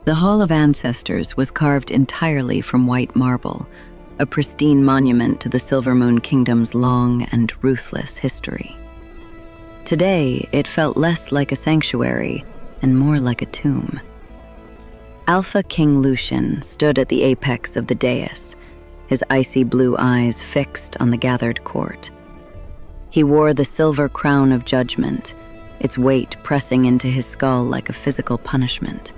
The Hall of Ancestors was carved entirely from white marble, a pristine monument to the Silvermoon Kingdom's long and ruthless history. Today, it felt less like a sanctuary and more like a tomb. Alpha King Lucian stood at the apex of the dais, his icy blue eyes fixed on the gathered court. He wore the silver crown of judgment, its weight pressing into his skull like a physical punishment.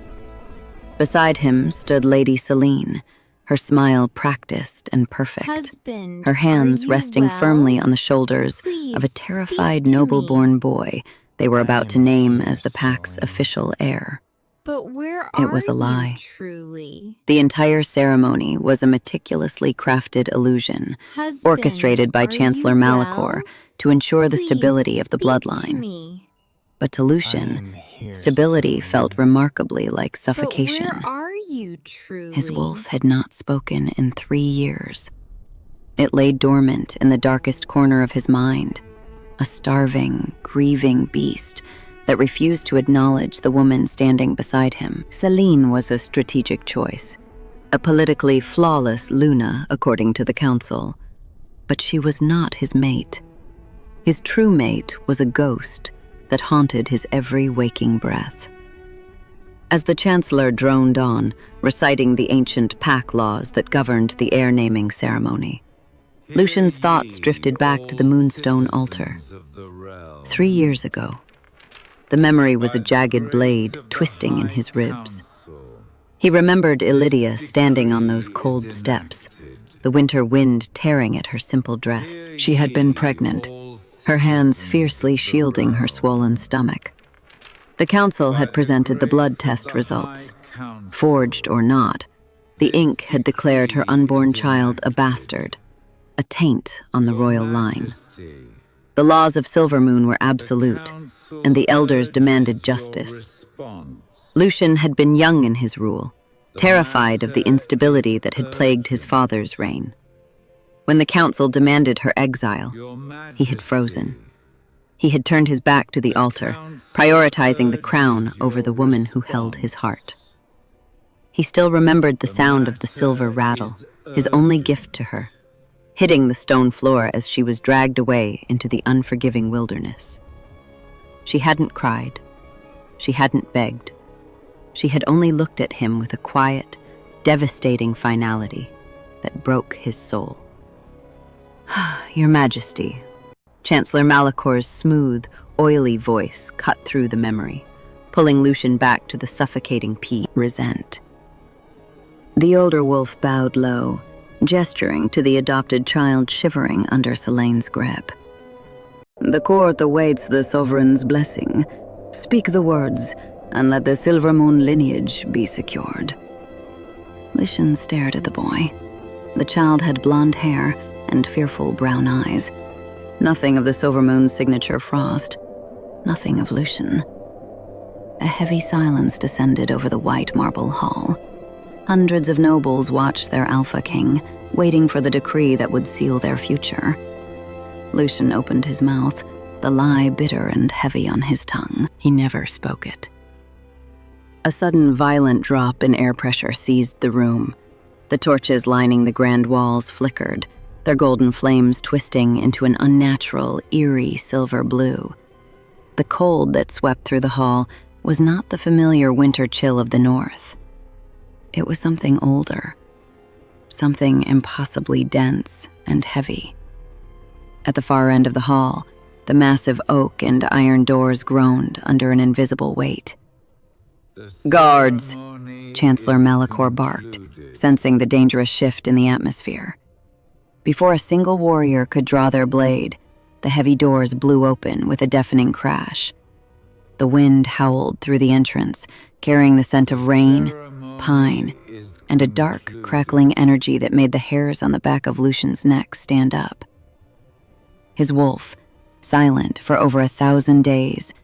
Beside him stood Lady Selene, her smile practiced and perfect, her hands resting firmly on the shoulders of a terrified noble-born boy they were about to name as the pack's official heir. But where are It was a lie. you truly? The entire ceremony was a meticulously crafted illusion, orchestrated by Chancellor Malachor to ensure the stability of the bloodline. But to Lucian, stability felt remarkably like suffocation. But where are you truly? His wolf had not spoken in 3 years. It lay dormant in the darkest corner of his mind, a starving, grieving beast that refused to acknowledge the woman standing beside him. Selene was a strategic choice, a politically flawless Luna, according to the council. But she was not his mate. His true mate was a ghost that haunted his every waking breath. As the Chancellor droned on, reciting the ancient pack laws that governed the Heir-Naming Ceremony, Lucian's thoughts drifted back to the Moonstone altar. 3 years ago, the memory was a jagged blade twisting in his ribs. He remembered Elidia standing on those cold steps, the winter wind tearing at her simple dress. She had been pregnant, her hands fiercely shielding her swollen stomach. The council had presented the blood test results. Forged or not, the ink had declared her unborn child a bastard, a taint on the royal line. The laws of Silvermoon were absolute, and the elders demanded justice. Lucian had been young in his rule, terrified of the instability that had plagued his father's reign. When the council demanded her exile, he had frozen. He had turned his back to the altar, prioritizing the crown over the woman who held his heart. He still remembered the sound of the silver rattle, his only gift to her, hitting the stone floor as she was dragged away into the unforgiving wilderness. She hadn't cried. She hadn't begged. She had only looked at him with a quiet, devastating finality that broke his soul. Your Majesty, Chancellor Malachor's smooth, oily voice cut through the memory, pulling Lucian back to the suffocating resent. The older wolf bowed low, gesturing to the adopted child shivering under Selene's grip. The court awaits the sovereign's blessing. Speak the words, and let the Silvermoon lineage be secured. Lucian stared at the boy. The child had blonde hair and fearful brown eyes. Nothing of the Silvermoon's signature frost. Nothing of Lucian. A heavy silence descended over the white marble hall. Hundreds of nobles watched their Alpha King, waiting for the decree that would seal their future. Lucian opened his mouth, the lie bitter and heavy on his tongue. He never spoke it. A sudden violent drop in air pressure seized the room. The torches lining the grand walls flickered, their golden flames twisting into an unnatural, eerie silver blue. The cold that swept through the hall was not the familiar winter chill of the north. It was something older, something impossibly dense and heavy. At the far end of the hall, the massive oak and iron doors groaned under an invisible weight. "Guards!" Chancellor Malachor barked, sensing the dangerous shift in the atmosphere. Before a single warrior could draw their blade, the heavy doors blew open with a deafening crash. The wind howled through the entrance, carrying the scent of rain, pine, and a dark, crackling energy that made the hairs on the back of Lucian's neck stand up. His wolf, silent for over 1,000 days,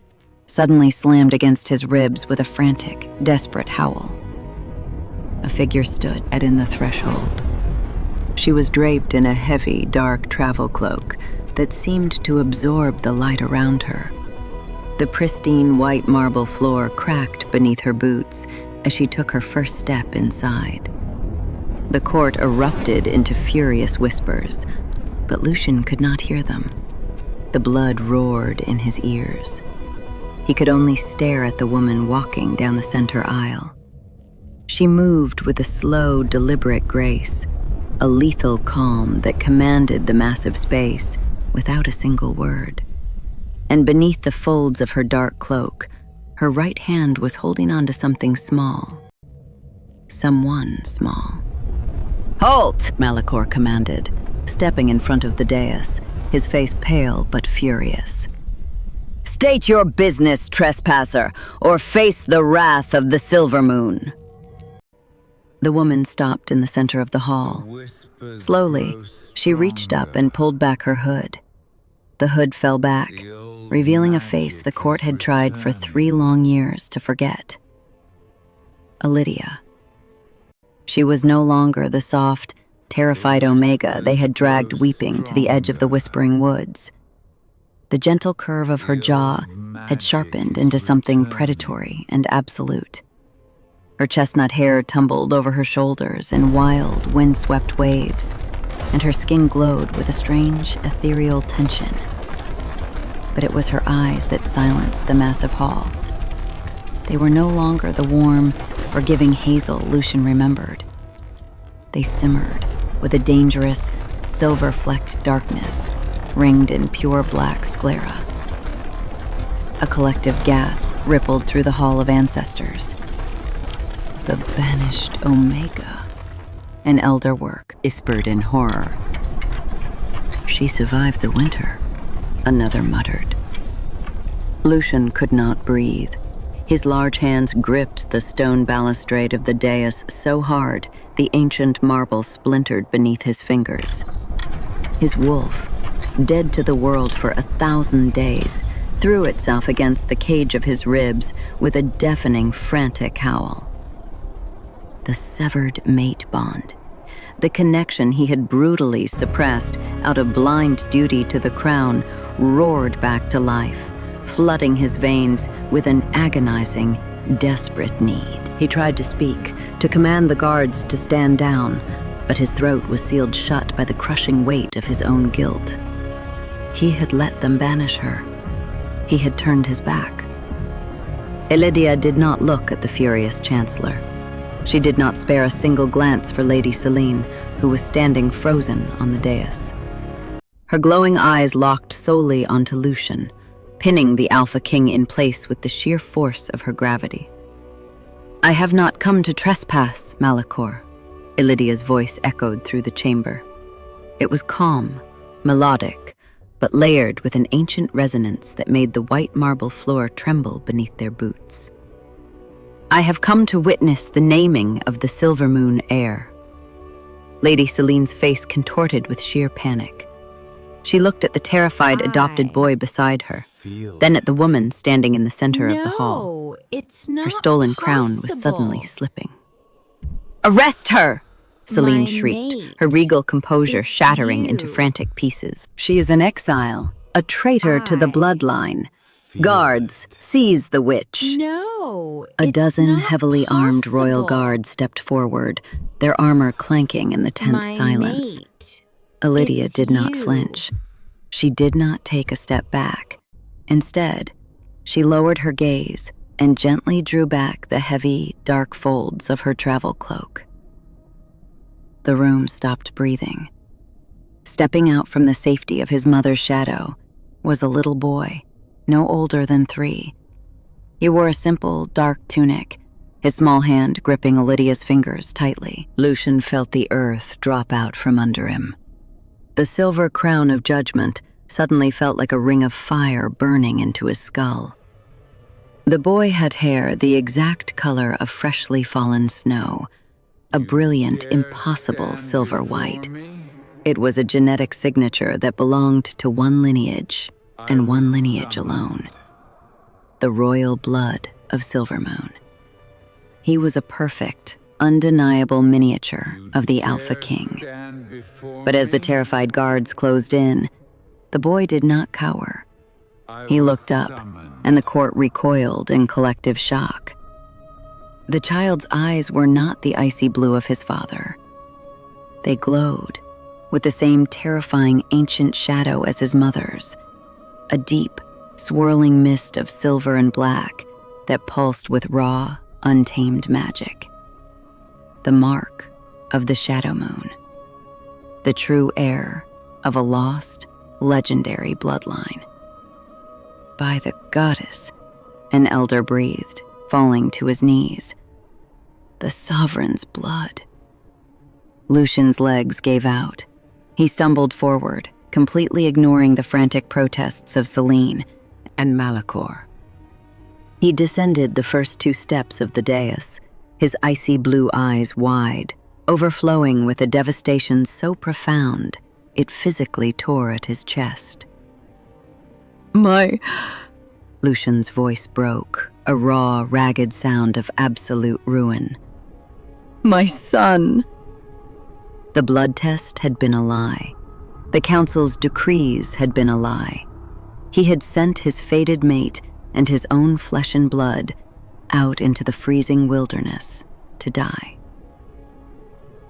suddenly slammed against his ribs with a frantic, desperate howl. A figure stood in the threshold. She was draped in a heavy, dark travel cloak that seemed to absorb the light around her. The pristine white marble floor cracked beneath her boots, as she took her first step inside. The court erupted into furious whispers, but Lucian could not hear them. The blood roared in his ears. He could only stare at the woman walking down the center aisle. She moved with a slow, deliberate grace, a lethal calm that commanded the massive space without a single word. And beneath the folds of her dark cloak, her right hand was holding on to something small. Someone small. "Halt!" Malachor commanded, stepping in front of the dais, his face pale but furious. "State your business, trespasser, or face the wrath of the Silvermoon." The woman stopped in the center of the hall. Slowly, she reached up and pulled back her hood. The hood fell back, revealing a face the court had tried for 3 long years to forget. Elidia. She was no longer the soft, terrified Omega they had dragged weeping to the edge of the Whispering Woods. The gentle curve of her jaw had sharpened into something predatory and absolute. Her chestnut hair tumbled over her shoulders in wild, wind-swept waves, and her skin glowed with a strange, ethereal tension. But it was her eyes that silenced the massive hall. They were no longer the warm, forgiving hazel Lucian remembered. They simmered with a dangerous, silver-flecked darkness ringed in pure black sclera. A collective gasp rippled through the Hall of Ancestors. "The banished Omega," an elder work whispered in horror. "She survived the winter," another muttered. Lucian could not breathe. His large hands gripped the stone balustrade of the dais so hard the ancient marble splintered beneath his fingers. His wolf, dead to the world for 1,000 days, threw itself against the cage of his ribs with a deafening, frantic howl. The severed mate bond, the connection he had brutally suppressed out of blind duty to the crown, roared back to life, flooding his veins with an agonizing, desperate need. He tried to speak, to command the guards to stand down, but his throat was sealed shut by the crushing weight of his own guilt. He had let them banish her. He had turned his back. Elidia did not look at the furious Chancellor. She did not spare a single glance for Lady Selene, who was standing frozen on the dais. Her glowing eyes locked solely onto Lucian, pinning the Alpha King in place with the sheer force of her gravity. "I have not come to trespass, Malachor," Elidia's voice echoed through the chamber. It was calm, melodic, but layered with an ancient resonance that made the white marble floor tremble beneath their boots. "I have come to witness the naming of the Silvermoon heir." Lady Selene's face contorted with sheer panic. She looked at the terrified adopted boy beside her, then at the woman standing in the center of the hall. It's not Her stolen crown was suddenly slipping. "Arrest her!" Selene My shrieked, mate. her regal composure It's shattering into you. frantic pieces. "She is an exile, a traitor to the bloodline. Guards, seize the witch." No, A it's dozen not heavily armed royal possible. guards stepped forward, their armor clanking in the tense My silence. mate. Elidia It's did not you. flinch. She did not take a step back. Instead, she lowered her gaze and gently drew back the heavy, dark folds of her travel cloak. The room stopped breathing. Stepping out from the safety of his mother's shadow was a little boy, no older than 3. He wore a simple, dark tunic, his small hand gripping Elidia's fingers tightly. Lucian felt the earth drop out from under him. The silver crown of judgment suddenly felt like a ring of fire burning into his skull. The boy had hair the exact color of freshly fallen snow, a brilliant, impossible silver white. It was a genetic signature that belonged to one lineage, and one lineage alone. The royal blood of Silvermoon. He was a perfect, undeniable miniature of the Alpha King. But as the terrified guards closed in, the boy did not cower. He looked up, and the court recoiled in collective shock. The child's eyes were not the icy blue of his father. They glowed with the same terrifying ancient shadow as his mother's, a deep, swirling mist of silver and black that pulsed with raw, untamed magic. The mark of the Shadow Moon, the true heir of a lost, legendary bloodline. By the goddess, an elder breathed, falling to his knees. The sovereign's blood. Lucian's legs gave out. He stumbled forward, completely ignoring the frantic protests of Selene and Malachor. He descended the first 2 steps of the dais, his icy blue eyes wide, overflowing with a devastation so profound it physically tore at his chest. Lucian's voice broke, a raw, ragged sound of absolute ruin. My son! The blood test had been a lie. The council's decrees had been a lie. He had sent his fated mate and his own flesh and blood out into the freezing wilderness to die.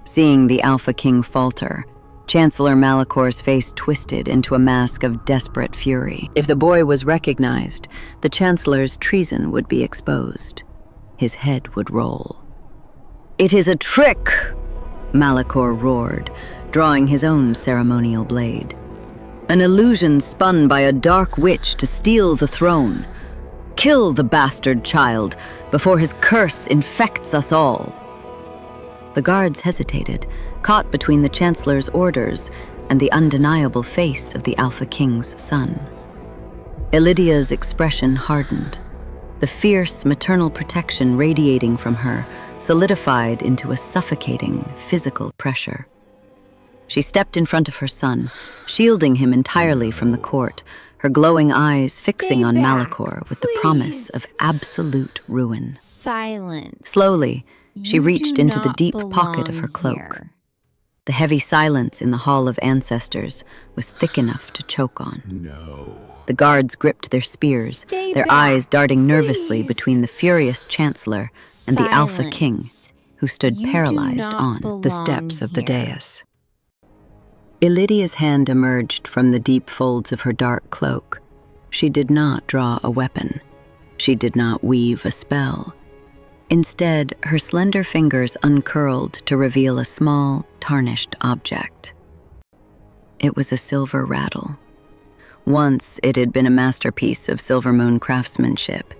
Seeing the Alpha King falter, Chancellor Malachor's face twisted into a mask of desperate fury. If the boy was recognized, the Chancellor's treason would be exposed. His head would roll. It is a trick! Malachor roared, drawing his own ceremonial blade. An illusion spun by a dark witch to steal the throne. Kill the bastard child before his curse infects us all. The guards hesitated, caught between the Chancellor's orders and the undeniable face of the Alpha King's son. Elidia's expression hardened. The fierce maternal protection radiating from her solidified into a suffocating physical pressure. She stepped in front of her son, shielding him entirely from the court, her glowing eyes fixing on Malachor with the promise of absolute ruin. Silence. Slowly, she reached into the deep belong pocket of her cloak. here. The heavy silence in the Hall of Ancestors was thick enough to choke on. No. The guards gripped their spears, Stay their back, eyes darting nervously please. between the furious Chancellor and the Alpha King, Silence. who stood You do paralyzed not on the belong steps of the here. dais. Elidia's hand emerged from the deep folds of her dark cloak. She did not draw a weapon. She did not weave a spell. Instead, her slender fingers uncurled to reveal a small, tarnished object. It was a silver rattle. Once it had been a masterpiece of Silvermoon craftsmanship.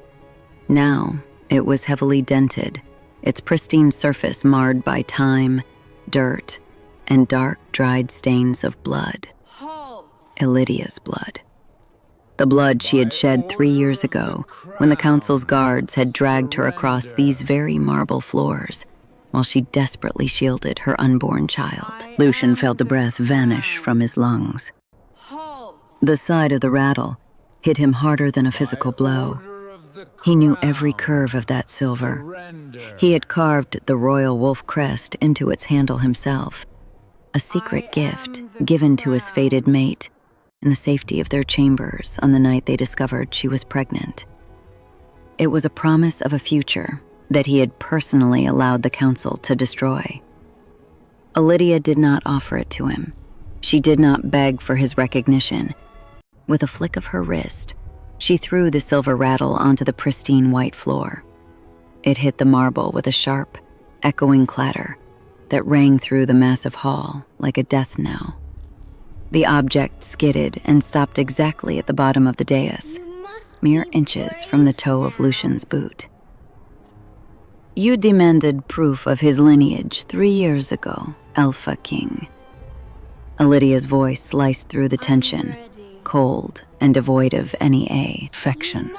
Now it was heavily dented, its pristine surface marred by time, dirt, and dark, dried stains of blood. Elidia's blood. The blood she had shed 3 years ago when the council's guards had dragged her across these very marble floors while she desperately shielded her unborn child. Lucian felt the breath vanish from his lungs. The side of the rattle hit him harder than a physical blow. He knew every curve of that silver. He had carved the royal wolf crest into its handle himself, a secret gift given to his fated mate in the safety of their chambers on the night they discovered she was pregnant. It was a promise of a future that he had personally allowed the council to destroy. Elidia did not offer it to him. She did not beg for his recognition. With a flick of her wrist, she threw the silver rattle onto the pristine white floor. It hit the marble with a sharp, echoing clatter that rang through the massive hall like a death knell. The object skidded and stopped exactly at the bottom of the dais, mere inches from the toe of Lucian's boot. You demanded proof of his lineage 3 years ago, Alpha King. Elidia's voice sliced through the tension, cold and devoid of any affection.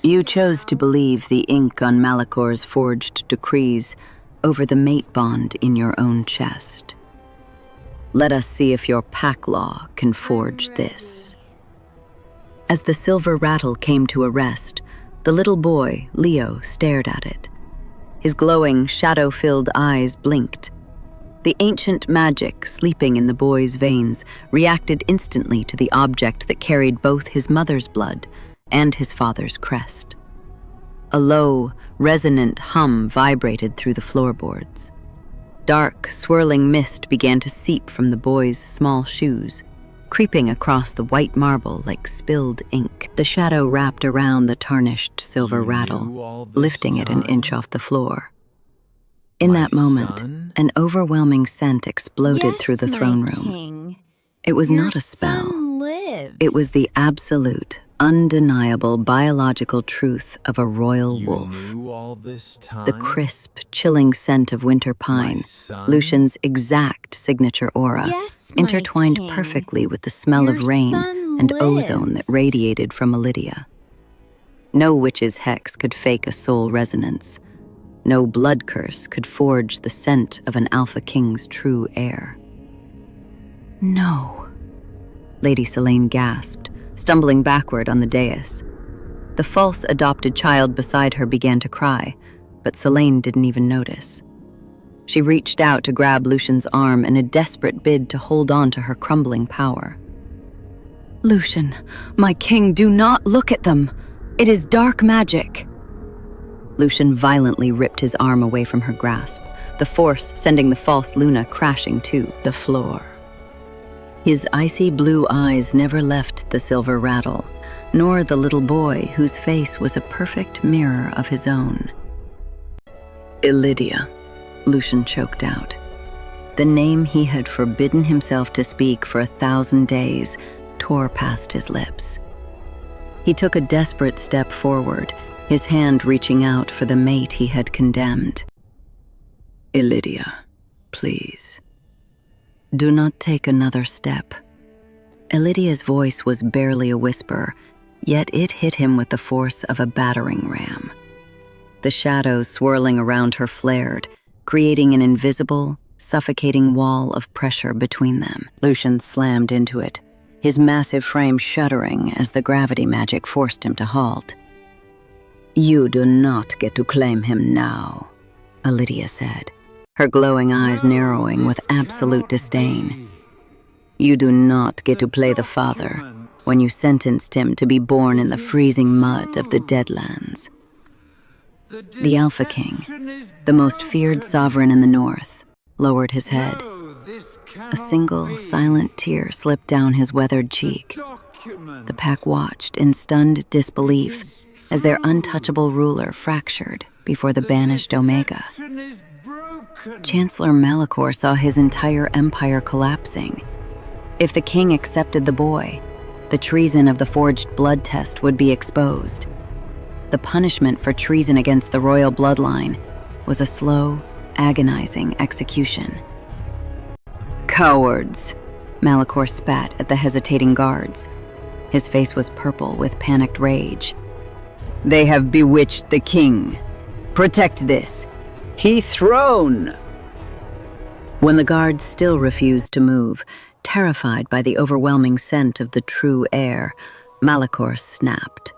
You chose to believe the ink on Malachor's forged decrees over the mate bond in your own chest. Let us see if your pack law can forge this. As the silver rattle came to a rest, the little boy, Leo, stared at it. His glowing, shadow-filled eyes blinked. The ancient magic sleeping in the boy's veins reacted instantly to the object that carried both his mother's blood and his father's crest. A low, Resonant hum vibrated through the floorboards. Dark, swirling mist began to seep from the boy's small shoes, creeping across the white marble like spilled ink. The shadow wrapped around the tarnished silver rattle, lifting it an inch off the floor. In that moment, an overwhelming scent exploded through the throne room. King. It was Your not a spell. son lives. It was the absolute, undeniable biological truth of a royal wolf. The crisp, chilling scent of winter pine, Lucian's exact signature aura, Yes, my intertwined king. perfectly with the smell Your of rain son and ozone that lives. radiated from Elidia. No witch's hex could fake a soul resonance. No blood curse could forge the scent of an Alpha King's true heir. No, Lady Selene gasped, stumbling backward on the dais. The false adopted child beside her began to cry, but Selene didn't even notice. She reached out to grab Lucian's arm in a desperate bid to hold on to her crumbling power. "Lucian, my king, do not look at them! It is dark magic!" Lucian violently ripped his arm away from her grasp, the force sending the false Luna crashing to the floor. His icy blue eyes never left the silver rattle, nor the little boy whose face was a perfect mirror of his own. "Elidia," Lucian choked out. The name he had forbidden himself to speak for 1,000 days tore past his lips. He took a desperate step forward, his hand reaching out for the mate he had condemned. "Elidia, please. Do not take another step." Elidia's voice was barely a whisper, yet it hit him with the force of a battering ram. The shadows swirling around her flared, creating an invisible, suffocating wall of pressure between them. Lucian slammed into it, his massive frame shuddering as the gravity magic forced him to halt. "You do not get to claim him now," Elidia said, her glowing eyes narrowing with absolute disdain. "You do not get to play the father when you sentenced him to be born in the freezing mud of the Deadlands." The Alpha King, the most feared sovereign in the north, lowered his head. A single, silent tear slipped down his weathered cheek. The pack watched in stunned disbelief as their untouchable ruler fractured before the banished Omega. Chancellor Malachor saw his entire empire collapsing. If the king accepted the boy, the treason of the forged blood test would be exposed. The punishment for treason against the royal bloodline was a slow, agonizing execution. "Cowards!" Malachor spat at the hesitating guards. His face was purple with panicked rage. "They have bewitched the king. Protect this. He throne!" When the guards still refused to move, terrified by the overwhelming scent of the true heir, Malachor snapped.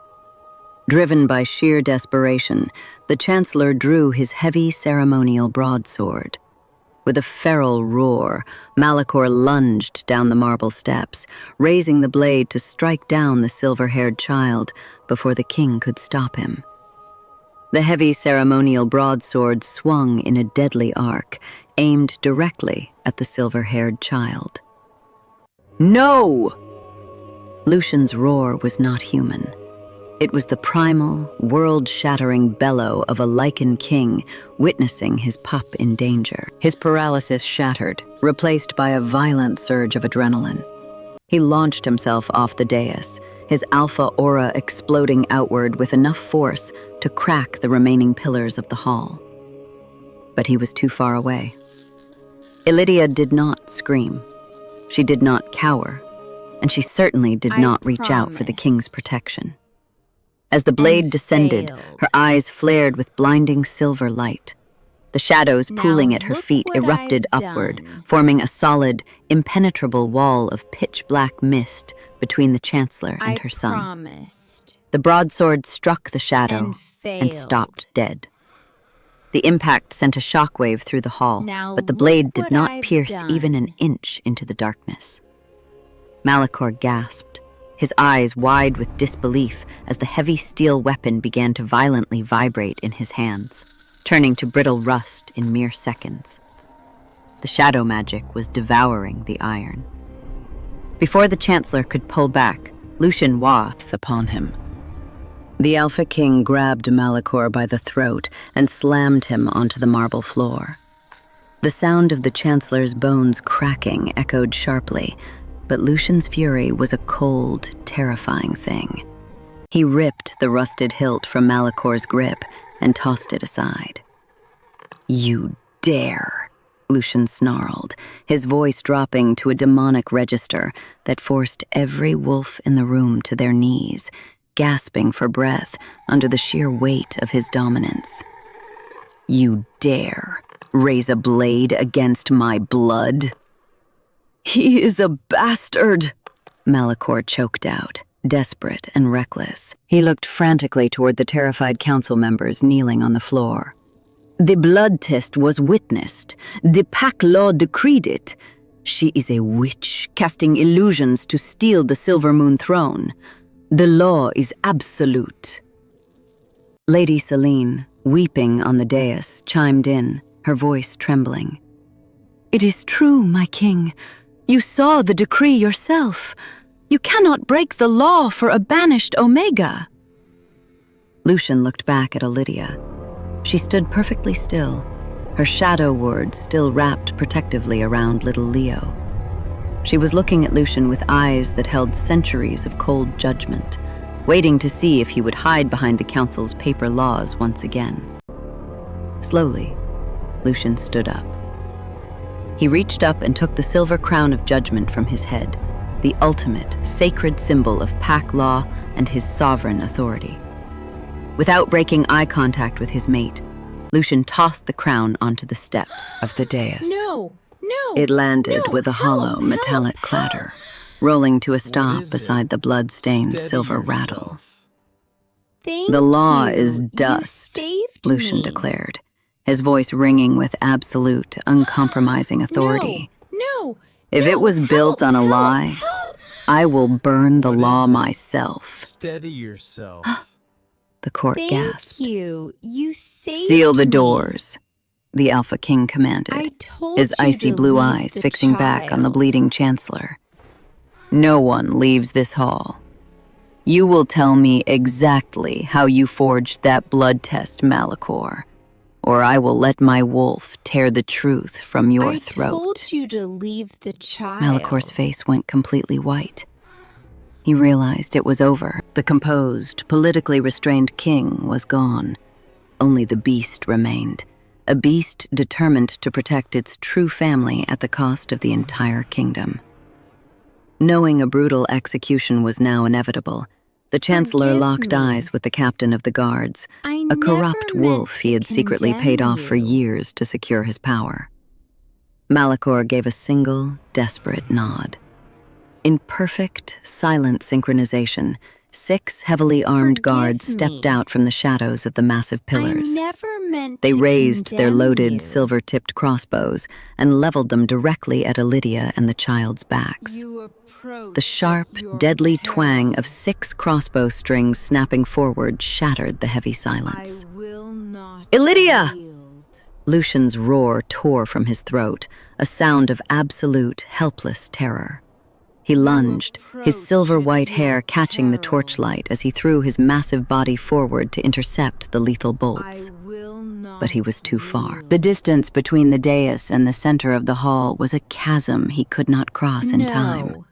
Driven by sheer desperation, the Chancellor drew his heavy ceremonial broadsword. With a feral roar, Malachor lunged down the marble steps, raising the blade to strike down the silver-haired child before the king could stop him. The heavy ceremonial broadsword swung in a deadly arc, aimed directly at the silver-haired child. "No!" Lucian's roar was not human. It was the primal, world-shattering bellow of a Lycan king witnessing his pup in danger. His paralysis shattered, replaced by a violent surge of adrenaline. He launched himself off the dais, his alpha aura exploding outward with enough force to crack the remaining pillars of the hall. But he was too far away. Elidia did not scream. She did not cower, and she certainly did not reach out for the king's protection. As the blade descended, her eyes flared with blinding silver light. The shadows pooling at her feet erupted upward, forming a solid, impenetrable wall of pitch-black mist between the Chancellor and her son. The broadsword struck the shadow and stopped dead. The impact sent a shockwave through the hall, but the blade did not pierce even an inch into the darkness. Malachor gasped, his eyes wide with disbelief as the heavy steel weapon began to violently vibrate in his hands, turning to brittle rust in mere seconds. The shadow magic was devouring the iron. Before the Chancellor could pull back, Lucian was upon him. The Alpha King grabbed Malachor by the throat and slammed him onto the marble floor. The sound of the Chancellor's bones cracking echoed sharply, but Lucian's fury was a cold, terrifying thing. He ripped the rusted hilt from Malachor's grip and tossed it aside. "You dare!" Lucian snarled, his voice dropping to a demonic register that forced every wolf in the room to their knees, gasping for breath under the sheer weight of his dominance. "You dare raise a blade against my blood?" "He is a bastard," Malachor choked out, desperate and reckless. He looked frantically toward the terrified council members kneeling on the floor. "The blood test was witnessed. The pack law decreed it. She is a witch, casting illusions to steal the Silvermoon throne. The law is absolute." Lady Selene, weeping on the dais, chimed in, her voice trembling. "It is true, my king. You saw the decree yourself. You cannot break the law for a banished Omega." Lucian looked back at Elidia. She stood perfectly still, her shadow ward still wrapped protectively around little Leo. She was looking at Lucian with eyes that held centuries of cold judgment, waiting to see if he would hide behind the council's paper laws once again. Slowly, Lucian stood up. He reached up and took the silver crown of judgment from his head, the ultimate, sacred symbol of pack law and his sovereign authority. Without breaking eye contact with his mate, Lucian tossed the crown onto the steps of the dais. No! It landed with a hollow, metallic clatter, rolling to a stop beside the blood-stained silver rattle. "The law is dust," Lucian declared, his voice ringing with absolute, uncompromising authority. "If it was built on a lie, I will burn the law myself." Steady yourself. The court gasped. Thank you. You saved "Seal the me. doors," the Alpha King commanded, I told his you icy to blue leave eyes the fixing back on the child. bleeding Chancellor. "No one leaves this hall. You will tell me exactly how you forged that blood test, Malachor, or I will let my wolf tear the truth from your throat." I told you to leave the child. Malachor's face went completely white. He realized it was over. The composed, politically restrained king was gone. Only the beast remained, a beast determined to protect its true family at the cost of the entire kingdom. Knowing a brutal execution was now inevitable, the Chancellor Forgive locked me. eyes with the captain of the guards, I a corrupt never meant wolf he had to secretly paid condemn off for you. years to secure his power. Malachor gave a single, desperate nod. In perfect, silent synchronization, 6 heavily armed Forgive guards me. stepped out from the shadows of the massive pillars. I never meant They to raised their condemn loaded, you. silver-tipped crossbows and leveled them directly at Elidia and the child's backs. You approach The sharp, at your deadly peril. twang of 6 crossbow strings snapping forward shattered the heavy silence. I will not Elidia! yield. Lucian's roar tore from his throat, a sound of absolute, helpless terror. He lunged, his silver-white hair catching the torchlight as he threw his massive body forward to intercept the lethal bolts. But he was too far. The distance between the dais and the center of the hall was a chasm he could not cross in time.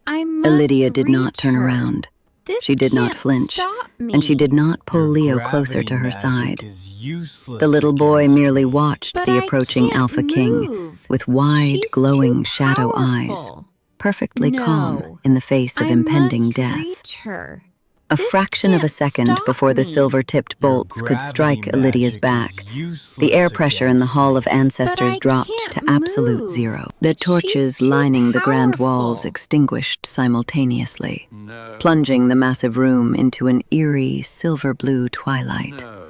I must Elidia did not reach turn her. around. This She did not can't flinch, stop and she me. did not pull Your Leo closer gravity to her magic side. is useless The little boy against merely me. watched But the I approaching can't Alpha King move. with wide, She's glowing too shadow eyes, powerful. perfectly calm No. in the face of I impending must death. reach her. A This fraction of a can't second stop before the me. silver-tipped Your bolts could strike gravity Elidia's magic back, is useless the air pressure in the against Hall of me. Ancestors I dropped can't to absolute move. zero. The torches too lining the grand walls powerful. extinguished simultaneously, No. plunging the massive room into an eerie silver-blue twilight. No.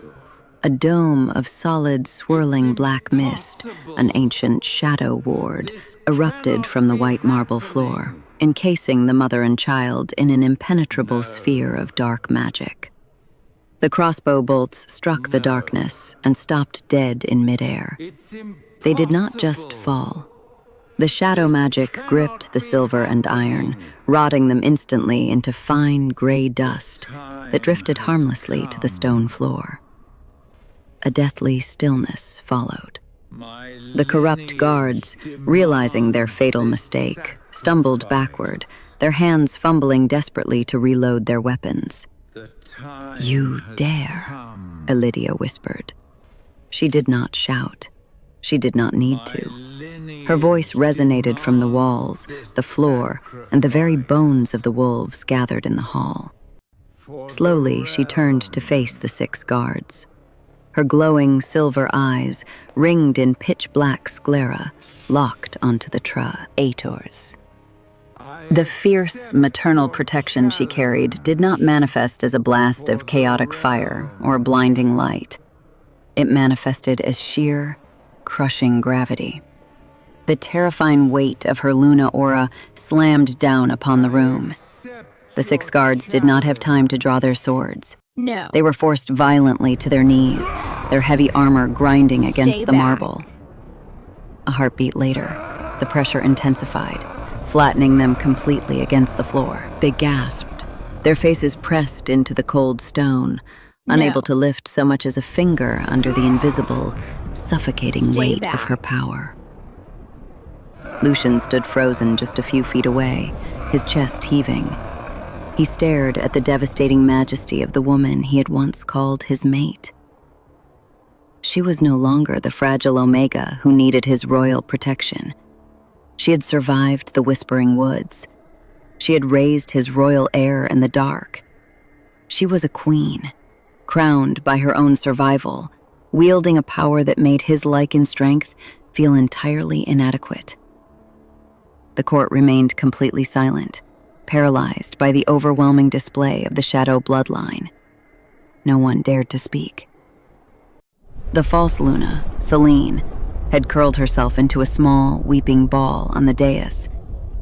A dome of solid, swirling black mist, impossible. an ancient shadow ward, This erupted cannot from the be white marble happening. floor. encasing the mother and child in an impenetrable sphere of dark magic. The crossbow bolts struck the darkness and stopped dead in midair. They did not just fall. The shadow magic gripped the silver and iron, rotting them instantly into fine gray dust that drifted harmlessly to the stone floor. A deathly stillness followed. The corrupt guards, realizing their fatal mistake, stumbled backward, their hands fumbling desperately to reload their weapons. "You dare," Elidia whispered. She did not shout. She did not need to. Her voice resonated from the walls, the floor, and the very bones of the wolves gathered in the hall. Slowly, she turned to face the 6 guards. Her glowing silver eyes, ringed in pitch-black sclera, locked onto the traitors. The fierce maternal protection she carried did not manifest as a blast of chaotic fire or blinding light. It manifested as sheer, crushing gravity. The terrifying weight of her Luna aura slammed down upon the room. The 6 guards did not have time to draw their swords. No. They were forced violently to their knees, their heavy armor grinding against the marble. A heartbeat later, the pressure intensified, flattening them completely against the floor. They gasped, their faces pressed into the cold stone, unable to lift so much as a finger under the invisible, suffocating weight of her power. Lucian stood frozen just a few feet away, his chest heaving. He stared at the devastating majesty of the woman he had once called his mate. She was no longer the fragile Omega who needed his royal protection. She had survived the Whispering Woods. She had raised his royal heir in the dark. She was a queen, crowned by her own survival, wielding a power that made his Lycan strength feel entirely inadequate. The court remained completely silent, paralyzed by the overwhelming display of the shadow bloodline. No one dared to speak. The false Luna, Celine, had curled herself into a small, weeping ball on the dais,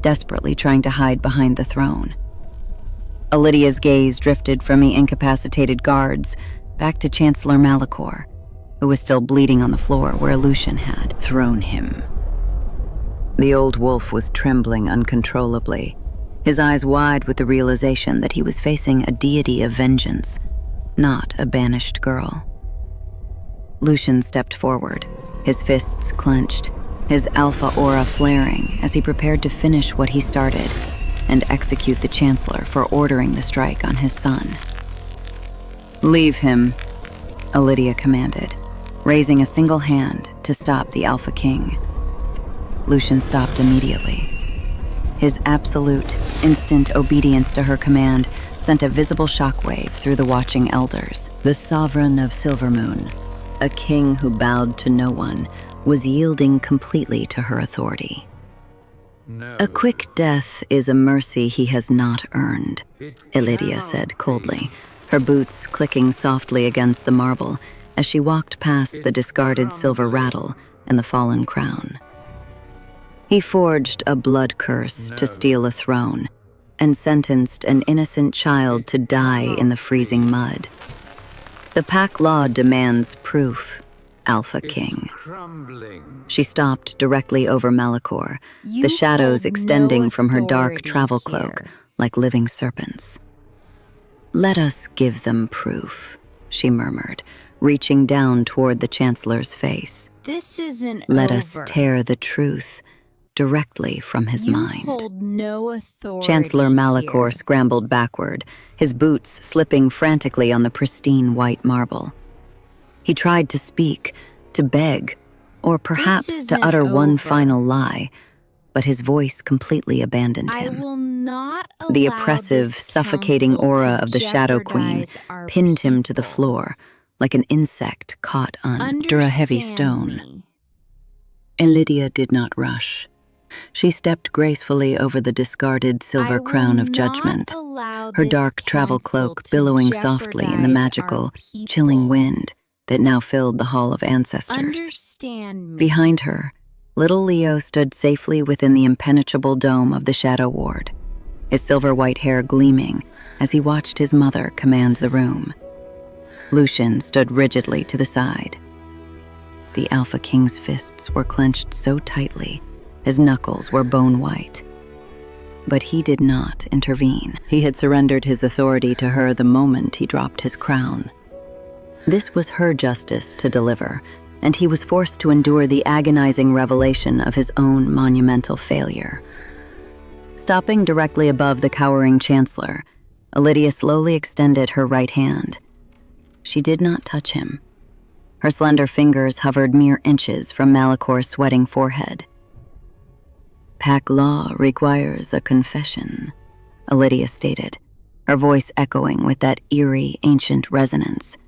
desperately trying to hide behind the throne. Elidia's gaze drifted from the incapacitated guards back to Chancellor Malachor, who was still bleeding on the floor where Lucian had thrown him. The old wolf was trembling uncontrollably, his eyes wide with the realization that he was facing a deity of vengeance, not a banished girl. Lucian stepped forward, his fists clenched, his alpha aura flaring as he prepared to finish what he started and execute the Chancellor for ordering the strike on his son. "Leave him," Elidia commanded, raising a single hand to stop the Alpha King. Lucian stopped immediately. His absolute, instant obedience to her command sent a visible shockwave through the watching elders. The sovereign of Silvermoon, a king who bowed to no one, was yielding completely to her authority. No. "A quick death is a mercy he has not earned," Elidia said coldly, her boots clicking softly against the marble as she walked past the discarded silver rattle and the fallen crown. "He forged a blood curse to steal a throne and sentenced an innocent child to die in the freezing mud. The pack law demands proof, Alpha King." She stopped directly over Malachor, the shadows extending from her dark travel cloak like living serpents. "Let us give them proof," she murmured, reaching down toward the Chancellor's face. This isn't "Let over. us tear the truth directly from his mind." Hold no authority Chancellor Malachor here. scrambled backward, his boots slipping frantically on the pristine white marble. He tried to speak, to beg, or perhaps to isn't utter one over. final lie, but his voice completely abandoned I him. will not The allow oppressive, this suffocating council aura to of the Shadow Queen jeopardize our pinned him to the people. floor like an insect caught under a heavy stone. Understand me. Elidia did not rush. She stepped gracefully over the discarded silver crown of judgment, her dark travel cloak billowing softly in the magical, chilling wind that now filled the Hall of Ancestors. Understand me. Behind her, Little Leo stood safely within the impenetrable dome of the Shadow Ward, his silver-white hair gleaming as he watched his mother command the room. Lucian stood rigidly to the side. The Alpha King's fists were clenched so tightly, his knuckles were bone-white. But he did not intervene. He had surrendered his authority to her the moment he dropped his crown. This was her justice to deliver, and he was forced to endure the agonizing revelation of his own monumental failure. Stopping directly above the cowering Chancellor, Elidia slowly extended her right hand. She did not touch him. Her slender fingers hovered mere inches from Malicor's sweating forehead. "Pack law requires a confession," Elidia stated, her voice echoing with that eerie, ancient resonance.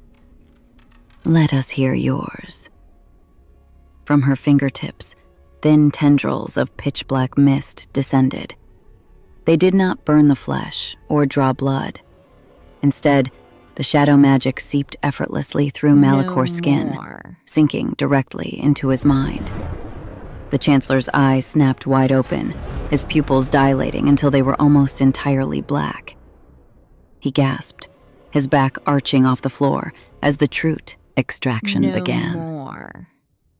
"Let us hear yours." From her fingertips, thin tendrils of pitch-black mist descended. They did not burn the flesh or draw blood. Instead, the shadow magic seeped effortlessly through Malicor's skin, sinking directly into his mind. The Chancellor's eyes snapped wide open, his pupils dilating until they were almost entirely black. He gasped, his back arching off the floor as the Trut extraction began.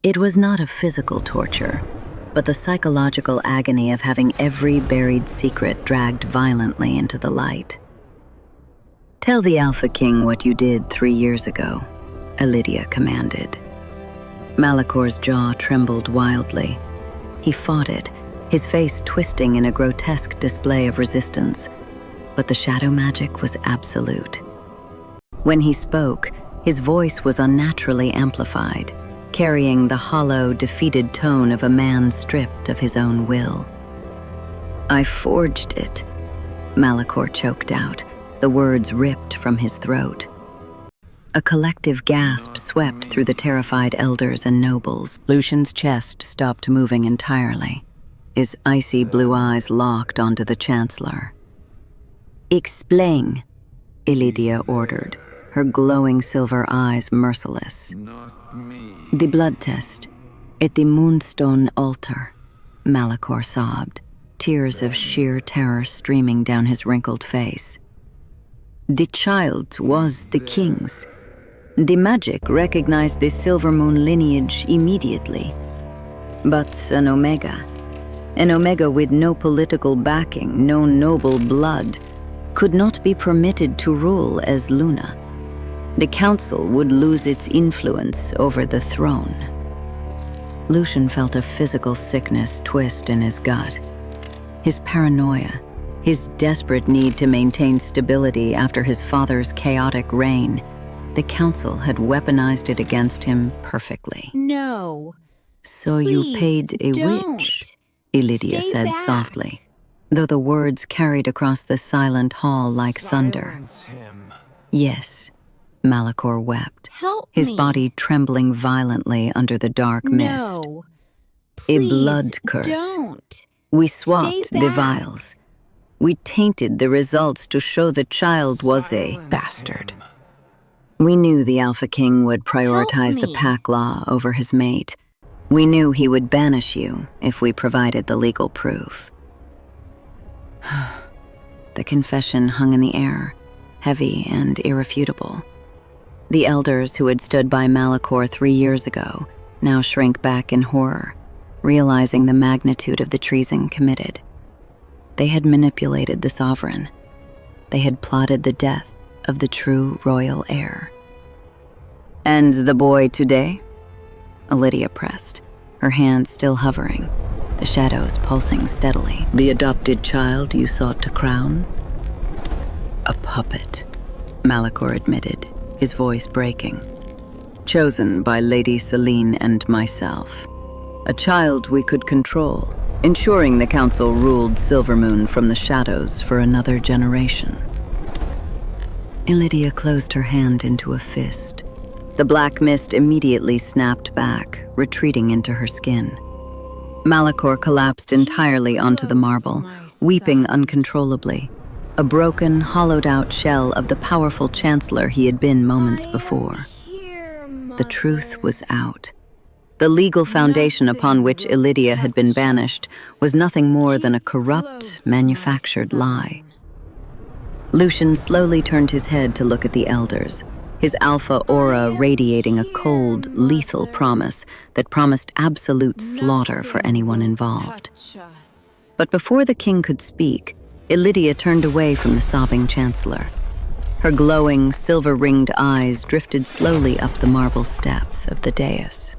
It was not a physical torture, but the psychological agony of having every buried secret dragged violently into the light. "Tell the Alpha King what you did 3 years ago," Elidia commanded. Malicor's jaw trembled wildly. He fought it, his face twisting in a grotesque display of resistance, but the shadow magic was absolute. When he spoke, his voice was unnaturally amplified, carrying the hollow, defeated tone of a man stripped of his own will. "I forged it," Malicor choked out, the words ripped from his throat. A collective gasp swept through the terrified elders and nobles. Lucian's chest stopped moving entirely, his icy blue eyes locked onto the Chancellor. "Explain," Elidia ordered, her glowing silver eyes merciless. "The blood test at the Moonstone altar," Malicor sobbed, tears of sheer terror streaming down his wrinkled face. "The child was the king's. The magic recognized the Silvermoon lineage immediately. But an Omega with no political backing, no noble blood, could not be permitted to rule as Luna. The council would lose its influence over the throne." Lucian felt a physical sickness twist in his gut. His paranoia, his desperate need to maintain stability after his father's chaotic reign, the council had weaponized it against him perfectly. No. "So you paid a don't. witch," Elidia Stay said back. softly, though the words carried across the silent hall like thunder. "Yes," Malicor wept, Help his me. body trembling violently under the dark mist. No. "A Please, blood curse. Don't. We swapped Stay the back. vials. We tainted the results to show the child was a bastard. We knew the Alpha King would prioritize the me. pack law over his mate. We knew he would banish you if we provided the legal proof." The confession hung in the air, heavy and irrefutable. The elders who had stood by Malicor 3 years ago now shrank back in horror, realizing the magnitude of the treason committed. They had manipulated the sovereign. They had plotted the death of the true royal heir. "And the boy today?" Elidia pressed, her hands still hovering, the shadows pulsing steadily. "The adopted child you sought to crown?" "A puppet," Malicor admitted, his voice breaking. "Chosen by Lady Celine and myself. A child we could control, ensuring the council ruled Silvermoon from the shadows for another generation." Elidia closed her hand into a fist. The black mist immediately snapped back, retreating into her skin. Malicor collapsed entirely onto the marble, weeping uncontrollably, a broken, hollowed-out shell of the powerful Chancellor he had been moments before. The truth was out. The legal foundation upon which Elidia had been banished was nothing more than a corrupt, manufactured lie. Lucian slowly turned his head to look at the elders, his alpha aura radiating a cold, lethal promise that promised absolute slaughter for anyone involved. But before the king could speak, Elidia turned away from the sobbing Chancellor. Her glowing, silver-ringed eyes drifted slowly up the marble steps of the dais.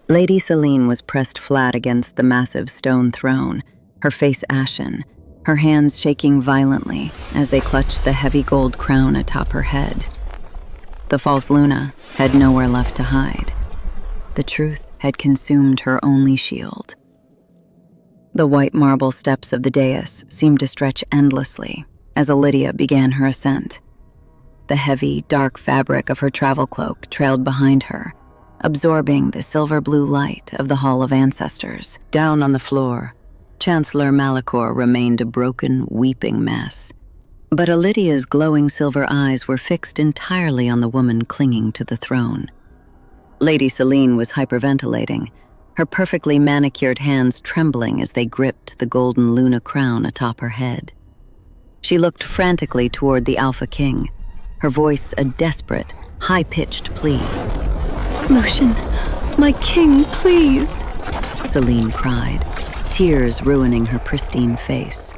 Lady Selene was pressed flat against the massive stone throne, her face ashen, her hands shaking violently as they clutched the heavy gold crown atop her head. The false Luna had nowhere left to hide. The truth had consumed her only shield. The white marble steps of the dais seemed to stretch endlessly as Elidia began her ascent. The heavy, dark fabric of her travel cloak trailed behind her, absorbing the silver-blue light of the Hall of Ancestors. Down on the floor, Chancellor Malachor remained a broken, weeping mess. But Elidia's glowing silver eyes were fixed entirely on the woman clinging to the throne. Lady Selene was hyperventilating, her perfectly manicured hands trembling as they gripped the golden Luna crown atop her head. She looked frantically toward the Alpha King, her voice a desperate, high-pitched plea. "Lucian, my king, please," Selene cried, tears ruining her pristine face.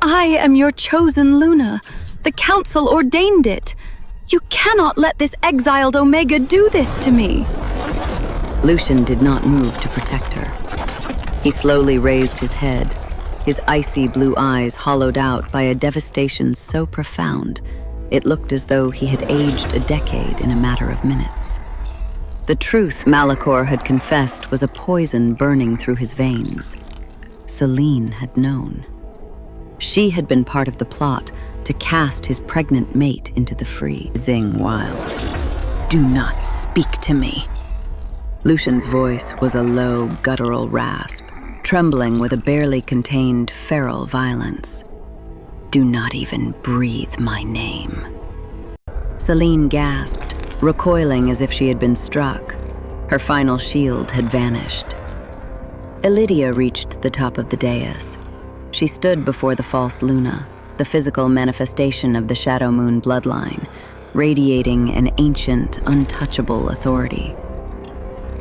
"I am your chosen Luna. The council ordained it. You cannot let this exiled Omega do this to me." Lucian did not move to protect her. He slowly raised his head, his icy blue eyes hollowed out by a devastation so profound, it looked as though he had aged a decade in a matter of minutes. The truth Malachor had confessed was a poison burning through his veins. Selene had known. She had been part of the plot to cast his pregnant mate into the freezing wild. "Do not speak to me." Lucian's voice was a low, guttural rasp, trembling with a barely contained feral violence. "Do not even breathe my name." Selene gasped, recoiling as if she had been struck. Her final shield had vanished. Elidia reached the top of the dais. She stood before the false Luna, the physical manifestation of the Shadow Moon bloodline, radiating an ancient, untouchable authority.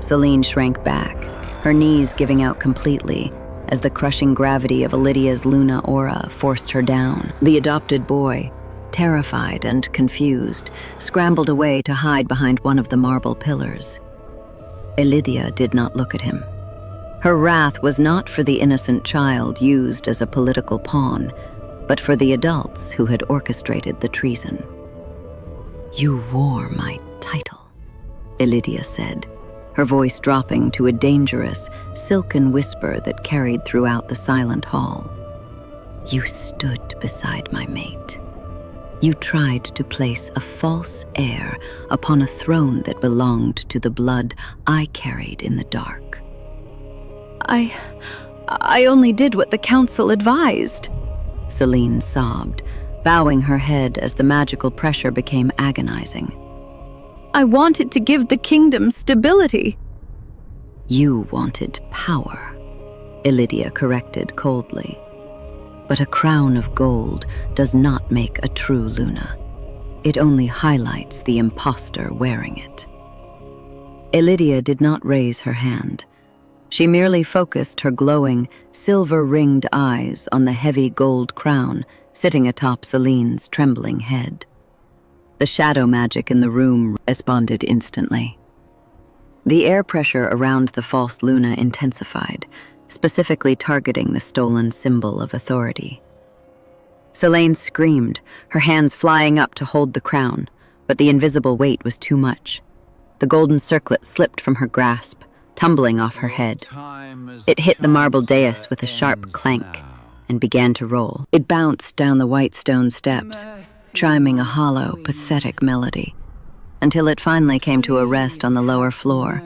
Selene shrank back, her knees giving out completely as the crushing gravity of Elidia's Luna aura forced her down. The adopted boy, terrified and confused, scrambled away to hide behind one of the marble pillars. Elidia did not look at him. Her wrath was not for the innocent child used as a political pawn, but for the adults who had orchestrated the treason. "You wore my title," Elidia said, her voice dropping to a dangerous, silken whisper that carried throughout the silent hall. "You stood beside my mate. You tried to place a false heir upon a throne that belonged to the blood I carried in the dark." I only did what the council advised," Selene sobbed, bowing her head as the magical pressure became agonizing. "I wanted to give the kingdom stability." "You wanted power," Elidia corrected coldly. "But a crown of gold does not make a true Luna. It only highlights the imposter wearing it." Elidia did not raise her hand. She merely focused her glowing, silver-ringed eyes on the heavy gold crown sitting atop Selene's trembling head. The shadow magic in the room responded instantly. The air pressure around the false Luna intensified, specifically targeting the stolen symbol of authority. Selene screamed, her hands flying up to hold the crown, but the invisible weight was too much. The golden circlet slipped from her grasp, tumbling off her head. It hit the marble dais with a sharp clank and began to roll. It bounced down the white stone steps, chiming a hollow, pathetic melody, until it finally came to a rest on the lower floor,